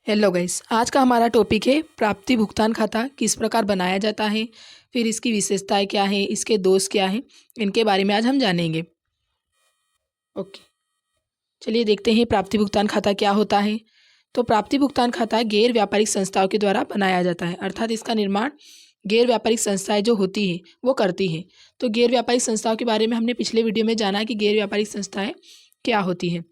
Hello guys, आज का हमारा टॉपिक है प्राप्ति भुगतान खाता किस प्रकार बनाया जाता है, फिर इसकी विशेषताएं क्या है, इसके दोष क्या हैं, इनके बारे में आज हम जानेंगे। ओके, चलिए देखते हैं प्राप्ति भुगतान खाता क्या होता है। तो प्राप्ति भुगतान खाता गैर व्यापारिक संस्थाओं के द्वारा बनाया जाता है, अर्थात इसका निर्माण गैर व्यापारिक संस्थाएं जो होती है वो करती है। तो गैर व्यापारिक संस्थाओं के बारे में हमने पिछले वीडियो में जाना कि गैर व्यापारिक संस्थाएं क्या होती हैं।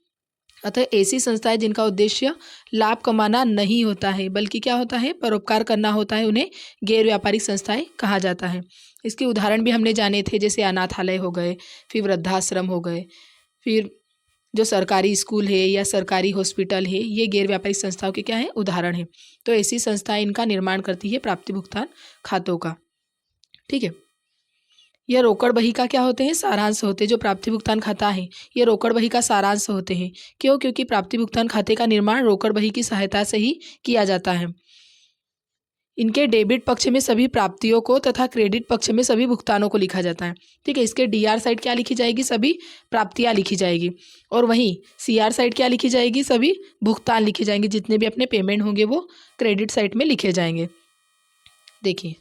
अतः ऐसी संस्थाएं जिनका उद्देश्य लाभ कमाना नहीं होता है बल्कि क्या होता है, परोपकार करना होता है, उन्हें गैर व्यापारिक संस्थाएं कहा जाता है। इसके उदाहरण भी हमने जाने थे, जैसे अनाथालय हो गए, फिर वृद्धाश्रम हो गए, फिर जो सरकारी स्कूल है या सरकारी हॉस्पिटल है, ये गैर व्यापारिक संस्थाओं के क्या है, उदाहरण है। तो ऐसी संस्थाएं इनका निर्माण करती है प्राप्ति भुगतान खातों का। ठीक है, यह रोकड़ बही का क्या होते हैं, सारांश होते हैं। जो प्राप्ति भुगतान खाता है ये रोकड़ बही का सारांश होते हैं। क्यों? क्योंकि प्राप्ति भुगतान खाते का निर्माण रोकड़ बही की सहायता से ही किया जाता है। इनके डेबिट पक्ष में सभी प्राप्तियों को तथा क्रेडिट पक्ष में सभी भुगतानों को लिखा जाता है। ठीक है, इसके डीआर साइड क्या लिखी जाएगी, सभी प्राप्तियां लिखी जाएगी, और वहीं सीआर साइड क्या लिखी जाएगी, सभी भुगतान लिखे जाएंगे। जितने भी अपने पेमेंट होंगे वो क्रेडिट साइड में लिखे जाएंगे। देखिए,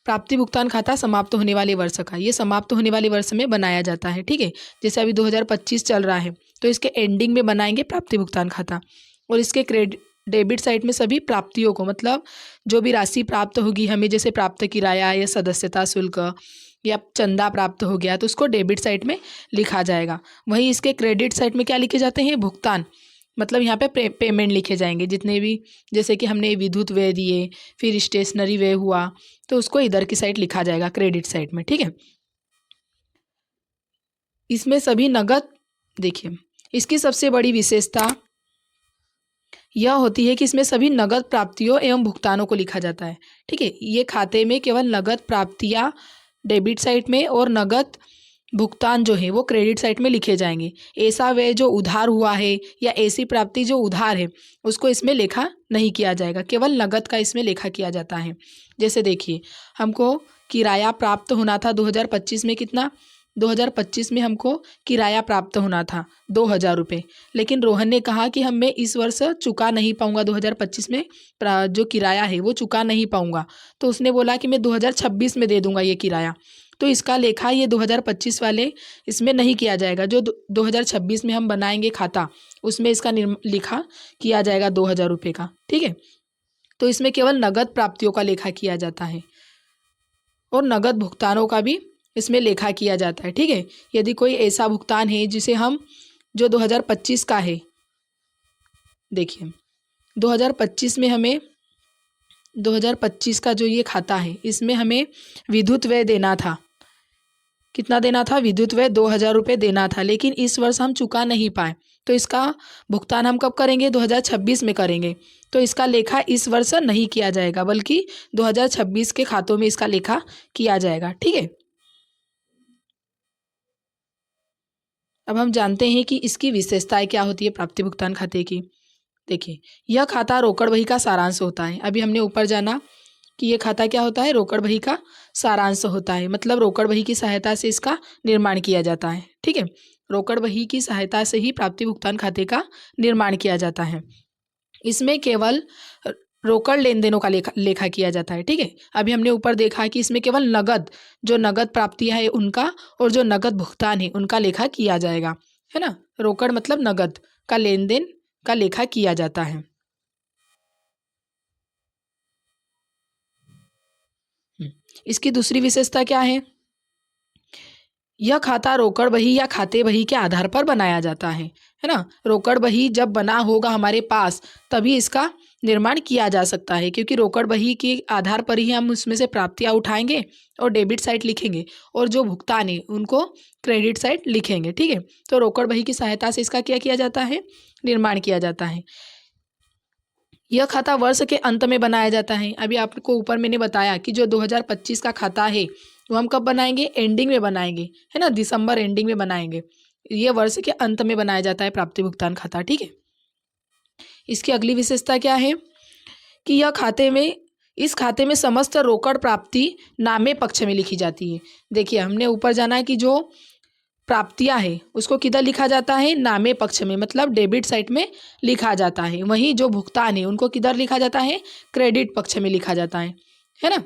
प्राप्ति भुगतान खाता समाप्त होने वाले वर्ष का, ये समाप्त होने वाले वर्ष में बनाया जाता है। ठीक है, जैसे अभी 2025 चल रहा है तो इसके एंडिंग में बनाएंगे प्राप्ति भुगतान खाता। और इसके क्रेडिट डेबिट साइड में सभी प्राप्तियों को, मतलब जो भी राशि प्राप्त होगी हमें, जैसे प्राप्त किराया या सदस्यता शुल्क या चंदा प्राप्त हो गया, तो उसको डेबिट साइड में लिखा जाएगा। वहीं इसके क्रेडिट साइड में क्या लिखे जाते हैं, भुगतान, मतलब यहाँ पे पेमेंट लिखे जाएंगे। जितने भी, जैसे कि हमने विद्युत व्यय दिए, फिर स्टेशनरी व्यय हुआ, तो उसको इधर की साइड लिखा जाएगा, क्रेडिट साइड में। ठीक है, इसमें सभी नगद, देखिए इसकी सबसे बड़ी विशेषता यह होती है कि इसमें सभी नगद प्राप्तियों एवं भुगतानों को लिखा जाता है। ठीक है, ये खाते में केवल नगद प्राप्तियाँ डेबिट साइड में और नगद भुगतान जो है वो क्रेडिट साइड में लिखे जाएंगे। ऐसा व्यय जो उधार हुआ है या ऐसी प्राप्ति जो उधार है उसको इसमें लेखा नहीं किया जाएगा, केवल नगद का इसमें लेखा किया जाता है। जैसे देखिए, हमको किराया प्राप्त होना था 2025 में, कितना, 2025 में हमको किराया प्राप्त होना था 2000 रुपये, लेकिन रोहन ने कहा कि मैं इस वर्ष चुका नहीं पाऊंगा, 2025 में जो किराया है वो चुका नहीं पाऊंगा, तो उसने बोला कि मैं 2026 में दे दूंगा ये किराया। तो इसका लेखा ये 2025 वाले इसमें नहीं किया जाएगा। जो 2026 में हम बनाएंगे खाता उसमें इसका लिखा किया जाएगा 2000 रुपये का। ठीक है, तो इसमें केवल नगद प्राप्तियों का लेखा किया जाता है और नगद भुगतानों का भी इसमें लेखा किया जाता है। ठीक है, यदि कोई ऐसा भुगतान है जिसे हम, जो 2025 का है, देखिए 2025 में हमें, 2025 का जो ये खाता है इसमें हमें विद्युत व्यय देना था, कितना देना था, विद्युत व्यय 2000 रुपये देना था, लेकिन इस वर्ष हम चुका नहीं पाए, तो इसका भुगतान हम कब करेंगे, 2026 में करेंगे। तो इसका लेखा इस वर्ष नहीं किया जाएगा बल्कि 2026 के खातों में इसका लेखा किया जाएगा। ठीक है, अब हम जानते हैं कि इसकी विशेषताएं क्या होती है प्राप्ति भुगतान खाते की। देखिए, यह खाता रोकड़ बही का सारांश होता है। अभी हमने ऊपर जाना कि यह खाता क्या होता है, रोकड़ बही का सारांश होता है, मतलब रोकड़ बही की सहायता से इसका निर्माण किया जाता है। ठीक है, रोकड़ बही की सहायता से ही प्राप्ति भुगतान खाते का निर्माण किया जाता है। इसमें केवल रोकड़ लेन देनों का लेखा किया जाता है। ठीक है, अभी हमने ऊपर देखा कि इसमें केवल नगद, जो नगद प्राप्तियां है उनका और जो नगद भुगतान है उनका लेखा किया जाएगा, है ना। रोकड़ मतलब नगद का लेन देन का लेखा किया जाता है। इसकी दूसरी विशेषता क्या है, यह खाता रोकड़ बही या खाते बही के आधार पर बनाया जाता है ना। रोकड़ बही जब बना होगा हमारे पास तभी इसका निर्माण किया जा सकता है, क्योंकि रोकड़ बही के आधार पर ही हम उसमें से प्राप्तियां उठाएंगे और डेबिट साइड लिखेंगे और जो भुगतान है उनको क्रेडिट साइड लिखेंगे। ठीक है, तो रोकड़ बही की सहायता से इसका क्या किया जाता है, निर्माण किया जाता है। यह खाता वर्ष के अंत में बनाया जाता है। अभी आपको ऊपर मैंने बताया कि जो 2025 का खाता है वो हम कब बनाएंगे, एंडिंग में बनाएंगे, है ना, दिसंबर एंडिंग में बनाएंगे। ये वर्ष के अंत में बनाया जाता है प्राप्ति भुगतान खाता। ठीक है, इसकी अगली विशेषता क्या है कि यह खाते में, इस खाते में समस्त रोकड़ प्राप्ति नामे पक्ष में लिखी जाती है। देखिए, हमने ऊपर जाना है कि जो प्राप्तियां है उसको किधर लिखा जाता है, नामे पक्ष में, मतलब डेबिट साइड में लिखा जाता है। वहीं जो भुगतान है उनको किधर लिखा जाता है, क्रेडिट पक्ष में लिखा जाता है ना।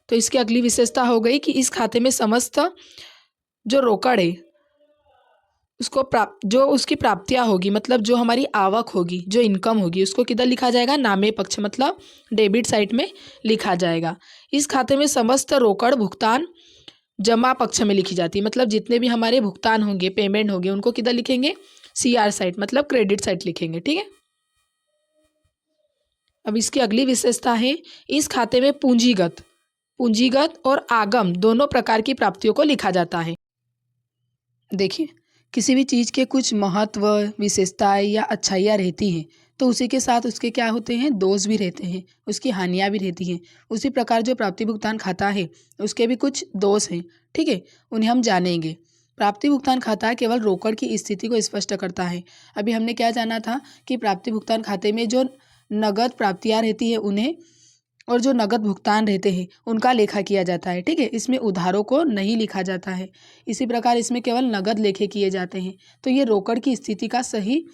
तो इसकी अगली विशेषता हो गई कि इस खाते में समस्त जो रोकड़ है उसको जो उसकी प्राप्तियां होगी, मतलब जो हमारी आवक होगी, जो इनकम होगी, उसको किधर लिखा जाएगा, नामे पक्ष, मतलब डेबिट साइड में लिखा जाएगा। इस खाते में समस्त रोकड़ भुगतान जमा पक्ष में लिखी जाती है, मतलब जितने भी हमारे भुगतान होंगे, पेमेंट होंगे, उनको किधर लिखेंगे, CR साइड, मतलब क्रेडिट साइड लिखेंगे। ठीक है। अब इसकी अगली विशेषता है, इस खाते में पूंजीगत और आगम दोनों प्रकार की प्राप्तियों को लिखा जाता है। देखिए, किसी भी चीज़ के कुछ महत्व, विशेषताएं या अच्छाइयाँ रहती हैं, तो उसी के साथ उसके क्या होते हैं, दोष भी रहते हैं, उसकी हानियाँ भी रहती हैं। उसी प्रकार जो प्राप्ति भुगतान खाता है उसके भी कुछ दोष हैं। ठीक है, उन्हें हम जानेंगे। प्राप्ति भुगतान खाता केवल रोकड़ की स्थिति को स्पष्ट करता है। अभी हमने क्या जाना था कि प्राप्ति भुगतान खाते में जो नगद प्राप्तियाँ रहती है उन्हें, और जो नगद भुगतान रहते हैं उनका लेखा किया जाता है। ठीक है, इसमें उधारों को नहीं लिखा जाता है। इसी प्रकार इसमें केवल नगद लेखे किए जाते हैं, तो ये रोकड़ की स्थिति का सही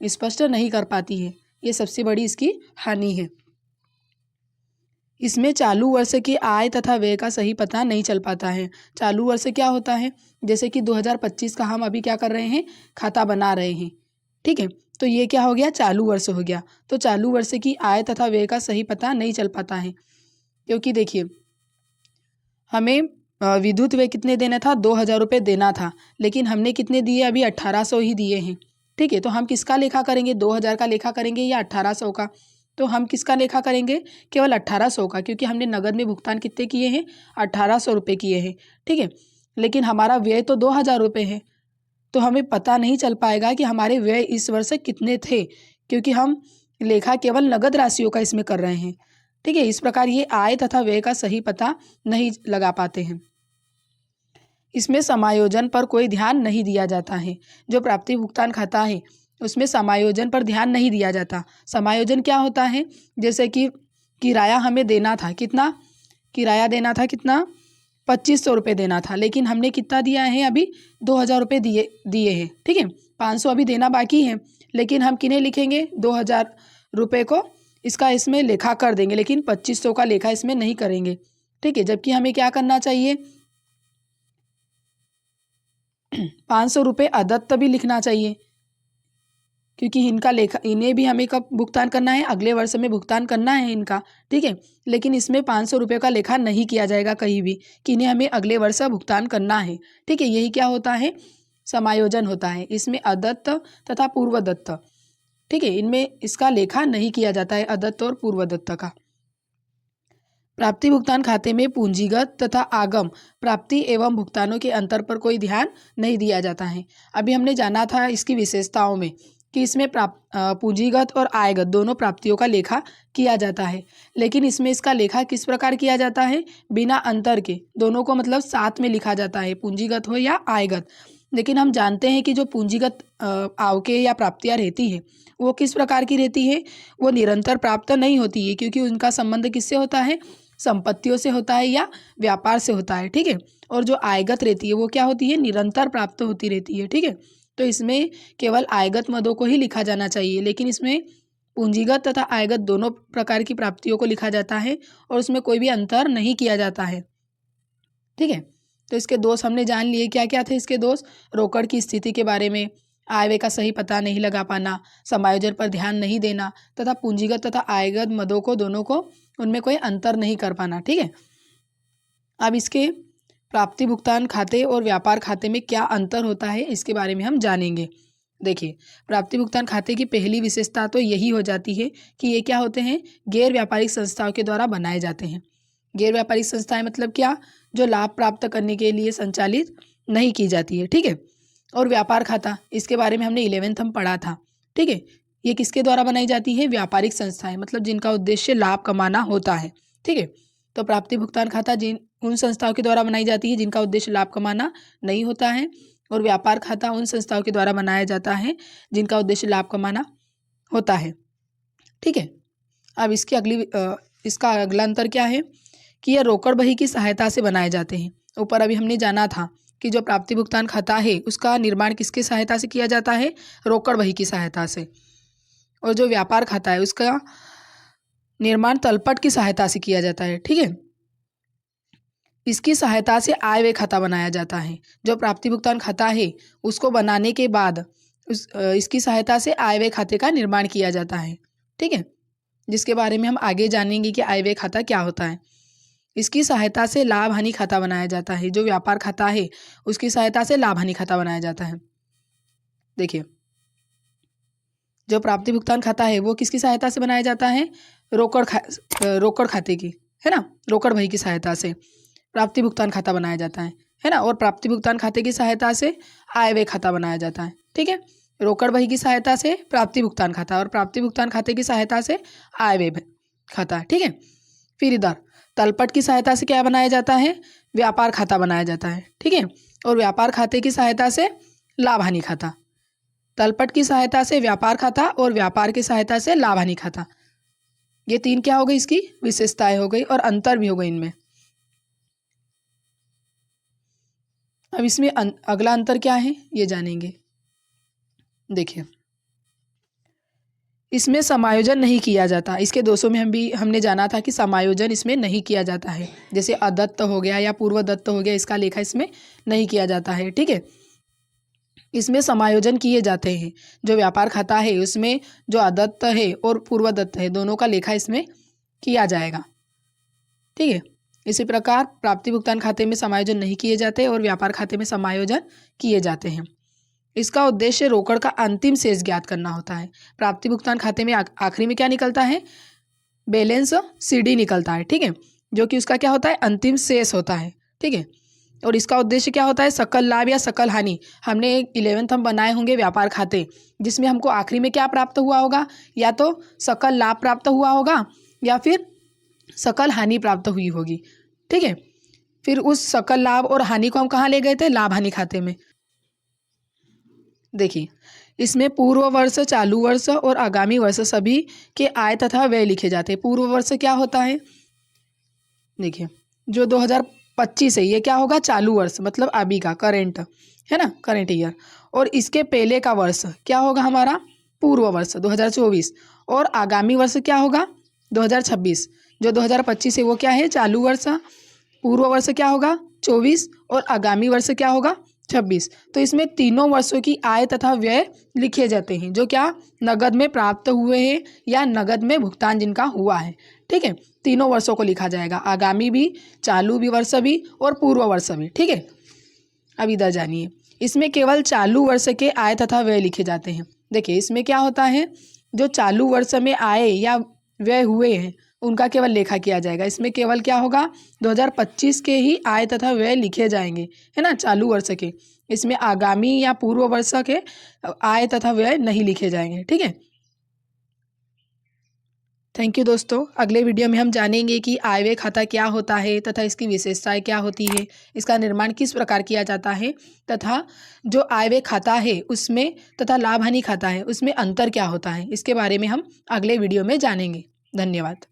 स्पष्ट नहीं कर पाती है। ये सबसे बड़ी इसकी हानि है। इसमें चालू वर्ष की आय तथा व्यय का सही पता नहीं चल पाता है। चालू वर्ष क्या होता है, जैसे कि 2025 का हम अभी क्या कर रहे हैं, खाता बना रहे हैं। ठीक है, तो ये क्या हो गया, चालू वर्ष हो गया। तो चालू वर्ष की आय तथा व्यय का सही पता नहीं चल पाता है, क्योंकि देखिए हमें विद्युत व्यय कितने देना था, 2000 रुपये देना था, लेकिन हमने कितने दिए, अभी 1800 ही दिए हैं। ठीक है, तो हम किसका लेखा करेंगे, 2000 का लेखा करेंगे या 1800 का। तो हम किसका लेखा करेंगे, केवल 1800 का, क्योंकि हमने नगद में भुगतान कितने किए हैं, 1800 रुपये किए हैं। ठीक है, लेकिन हमारा व्यय तो 2000 रुपये है, तो हमें पता नहीं चल पाएगा कि हमारे व्यय इस वर्ष कितने थे, क्योंकि हम लेखा केवल नगद राशियों का इसमें कर रहे हैं। ठीक है, इस प्रकार ये आय तथा व्यय का सही पता नहीं लगा पाते हैं। इसमें समायोजन पर कोई ध्यान नहीं दिया जाता है। जो प्राप्ति भुगतान खाता है उसमें समायोजन पर ध्यान नहीं दिया जाता। समायोजन क्या होता है, जैसे कि किराया हमें देना था, कितना किराया देना था, कितना 2500 रुपये देना था, लेकिन हमने कितना दिया है, अभी 2000 रुपये दिए हैं। ठीक है, 500 अभी देना बाकी है, लेकिन हम किन्हें लिखेंगे, 2000 रुपये को इसका इसमें लेखा कर देंगे, लेकिन 2500 का लेखा इसमें नहीं करेंगे। ठीक है, जबकि हमें क्या करना चाहिए, 500 रुपये अदत्त भी लिखना चाहिए, क्योंकि इनका लेखा, इन्हें भी हमें कब भुगतान करना है, अगले वर्ष में भुगतान करना है इनका। ठीक है, लेकिन इसमें 500 रुपये का लेखा नहीं किया जाएगा कहीं भी कि इन्हें हमें अगले वर्ष भुगतान करना है। ठीक है, यही क्या होता है, समायोजन होता है। इसमें अदत्त तथा पूर्वदत्त, ठीक है, इनमें इसका लेखा नहीं किया जाता है, अदत्त और पूर्वदत्त का। प्राप्ति भुगतान खाते में पूंजीगत तथा आगम प्राप्ति एवं भुगतानों के अंतर पर कोई ध्यान नहीं दिया जाता है। अभी हमने जाना था इसकी विशेषताओं में कि इसमें पूंजीगत और आयगत दोनों प्राप्तियों का लेखा किया जाता है, लेकिन इसमें इसका लेखा किस प्रकार किया जाता है, बिना अंतर के, दोनों को मतलब साथ में लिखा जाता है, पूंजीगत हो या आयगत। लेकिन हम जानते हैं कि जो पूंजीगत आवके या प्राप्तियाँ रहती है वो किस प्रकार की रहती है, वो निरंतर प्राप्त नहीं होती है, क्योंकि उनका संबंध किससे होता है, संपत्तियों से होता है या व्यापार से होता है। ठीक है, और जो आयगत रहती है वो क्या होती है, निरंतर प्राप्त होती रहती है। ठीक है, तो इसमें केवल आयगत मदों को ही लिखा जाना चाहिए, लेकिन इसमें पूंजीगत तथा आयगत दोनों प्रकार की प्राप्तियों को लिखा जाता है और उसमें कोई भी अंतर नहीं किया जाता है। ठीक है, तो इसके दोष हमने जान लिए, क्या क्या थे इसके दोष, रोकड़ की स्थिति के बारे में, आय व्यय का सही पता नहीं लगा पाना, समायोजन पर ध्यान नहीं देना तथा पूंजीगत तथा आयगत मदों को दोनों को उनमें कोई अंतर नहीं कर पाना। ठीक है, अब इसके प्राप्ति भुगतान खाते और व्यापार खाते में क्या अंतर होता है इसके बारे में हम जानेंगे। देखिए, प्राप्ति भुगतान खाते की पहली विशेषता तो यही हो जाती है कि ये क्या होते हैं, गैर व्यापारिक संस्थाओं के द्वारा बनाए जाते हैं। गैर व्यापारिक संस्थाएं मतलब क्या, जो लाभ प्राप्त करने के लिए संचालित नहीं की जाती है। ठीक है, और व्यापार खाता, इसके बारे में हमने 11th हम पढ़ा था। ठीक है, ये किसके द्वारा बनाई जाती है, व्यापारिक संस्थाएं, मतलब जिनका उद्देश्य लाभ कमाना होता है। ठीक है, तो प्राप्ति भुगतान खाता उन संस्थाओं के द्वारा बनाई जाती है जिनका उद्देश्य लाभ कमाना नहीं होता है, और व्यापार खाता उन संस्थाओं के द्वारा बनाया जाता है जिनका उद्देश्य लाभ कमाना होता है। ठीक है, अब इसका अगला अंतर क्या है कि यह रोकड़ बही की सहायता से बनाए जाते हैं। ऊपर अभी हमने जाना था कि जो प्राप्ति भुगतान खाता है उसका निर्माण किसकी सहायता से किया जाता है? रोकड़ बही की सहायता से। और जो व्यापार खाता है उसका निर्माण तलपट की सहायता से किया जाता है। ठीक है, इसकी सहायता से आय व्यय खाता बनाया जाता है। जो प्राप्ति भुगतान खाता है उसको बनाने के बाद इसकी सहायता से आय व्यय खाते का निर्माण किया जाता है। ठीक है, जिसके बारे में हम आगे जानेंगे कि आय व्यय खाता क्या होता है। इसकी सहायता से लाभ हानि खाता बनाया जाता है। जो व्यापार खाता है उसकी सहायता से लाभ हानि खाता बनाया जाता है। देखिए, जो प्राप्ति भुगतान खाता है वो किसकी सहायता से बनाया जाता है? रोकड़ खाते की, है ना, रोकड़ बही की सहायता से प्राप्ति भुगतान खाता बनाया जाता है ना। और प्राप्ति भुगतान खाते की सहायता से आय व्यय खाता बनाया जाता है। ठीक है, रोकड़ बही की सहायता से प्राप्ति भुगतान खाता और प्राप्ति भुगतान खाते की सहायता से आय व्यय खाता। ठीक है, फिर इधर तलपट की सहायता से क्या बनाया जाता है? व्यापार खाता बनाया जाता है। ठीक है, और व्यापार खाते की सहायता से लाभ हानि खाता। तलपट की सहायता से व्यापार खाता और व्यापार की सहायता से लाभ हानि खाता। ये तीन क्या हो गई? इसकी विशेषताएं हो गई और अंतर भी हो गई इनमें। अब इसमें अगला अंतर क्या है ये जानेंगे। देखिए, इसमें समायोजन नहीं किया जाता। इसके दोषों में हमने जाना था कि समायोजन इसमें नहीं किया जाता है। जैसे अदत्त हो गया या पूर्व दत्त हो गया, इसका लेखा इसमें नहीं किया जाता है। ठीक है, इसमें समायोजन किए जाते हैं। जो व्यापार खाता है उसमें जो अदत्त है और पूर्व दत्त है दोनों का लेखा इसमें किया जाएगा। ठीक है, इसी प्रकार प्राप्ति भुगतान खाते में समायोजन नहीं किए जाते और व्यापार खाते में समायोजन किए जाते हैं। इसका उद्देश्य रोकड़ का अंतिम शेष ज्ञात करना होता है। प्राप्ति भुगतान खाते में आखिरी में क्या निकलता है? बैलेंस सीडी निकलता है। ठीक है, जो कि उसका क्या होता है? अंतिम शेष होता है। ठीक है, और इसका उद्देश्य क्या होता है? सकल लाभ या सकल हानि। हमने 11th हम बनाए होंगे व्यापार खाते, जिसमें हमको आखिरी में क्या प्राप्त हुआ होगा? या तो सकल लाभ प्राप्त हुआ होगा या फिर सकल हानि प्राप्त हुई होगी। ठीक है, फिर उस सकल लाभ और हानि को हम कहाँ ले गए थे? लाभ हानि खाते में। देखिए, इसमें पूर्व वर्ष, चालू वर्ष और आगामी वर्ष सभी के आय तथा व्यय लिखे जाते हैं। पूर्व वर्ष क्या होता है? देखिए, जो 2025 है ये क्या होगा? चालू वर्ष, मतलब अभी का, करेंट, है ना, करेंट ईयर। और इसके पहले का वर्ष क्या होगा हमारा? पूर्व वर्ष 2024। और आगामी वर्ष क्या होगा? 2026। जो 2025 है वो क्या है? चालू वर्ष। पूर्व वर्ष क्या होगा? 24 और आगामी वर्ष क्या होगा? 26। तो इसमें तीनों वर्षों की आय तथा व्यय लिखे जाते हैं, जो क्या नगद में प्राप्त हुए हैं या नगद में भुगतान जिनका हुआ है। ठीक है, तीनों वर्षों को लिखा जाएगा, आगामी भी, चालू भी वर्ष भी और पूर्व वर्ष भी। ठीक है, अब इधर जानिए, इसमें केवल चालू वर्ष के आय तथा व्यय लिखे जाते हैं। देखिए, इसमें क्या होता है? जो चालू वर्ष में आय या व्यय हुए हैं उनका केवल लेखा किया जाएगा। इसमें केवल क्या होगा? 2025 के ही आय तथा व्यय लिखे जाएंगे, है ना, चालू वर्ष के। इसमें आगामी या पूर्व वर्ष के आय तथा व्यय नहीं लिखे जाएंगे। ठीक है, थैंक यू दोस्तों। अगले वीडियो में हम जानेंगे कि आय व्यय खाता क्या होता है तथा इसकी विशेषताएं क्या होती है, इसका निर्माण किस प्रकार किया जाता है तथा जो आय व्यय खाता है उसमें तथा लाभ हानि खाता है उसमें अंतर क्या होता है, इसके बारे में हम अगले वीडियो में जानेंगे। धन्यवाद।